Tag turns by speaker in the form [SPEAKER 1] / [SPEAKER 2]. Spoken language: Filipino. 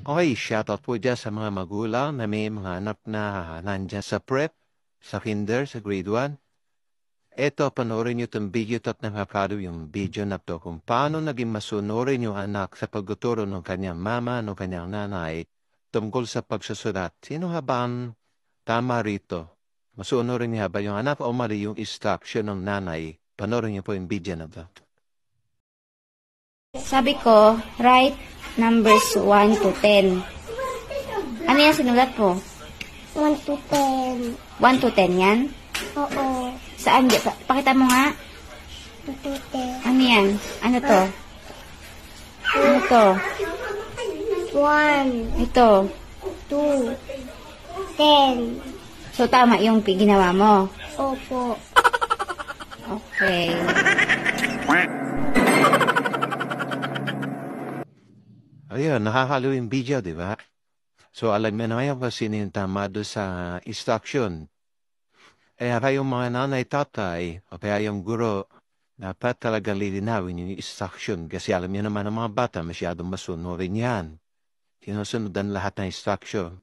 [SPEAKER 1] Okay, shoutout po dyan sa mga magulang na may mga anak na nandyan sa prep, sa kinder, sa grade 1. Eto, panoorin nyo itong video at nakakado yung video na to kung paano naging masunurin yung anak sa pagtuturo ng kanyang mama, ng kanyang nanay, tungkol sa pagsusulat. Sino nga ba ang tama rito? Masunurin niya ba yung anak o mali yung instruction ng nanay? Panoorin niyo po yung video na to.
[SPEAKER 2] Sabi ko, write numbers 1 to 10. Ano yan sinulat mo?
[SPEAKER 3] 1 to 10.
[SPEAKER 2] 1 to 10 yan?
[SPEAKER 3] Oo.
[SPEAKER 2] Saan? Pakita mo nga.
[SPEAKER 3] 2 to 10.
[SPEAKER 2] Ano yan? Ano to? Ano to?
[SPEAKER 3] 1,
[SPEAKER 2] Ito.
[SPEAKER 3] 2, 10.
[SPEAKER 2] So, tama yung ginawa mo.
[SPEAKER 3] Opo.
[SPEAKER 2] Okay.
[SPEAKER 1] Ayun, nakakalo yung video, di ba? So, alam mo na ngayon kung sino yung tama doon sa instruction. Kaya yung mga nanay, tatay, o kaya yung guro, dapat talaga lilinawin yung instruction. Kasi alam niyo naman ang mga bata, masyadong masunurin yan. Sinusunod ang lahat ng instruction.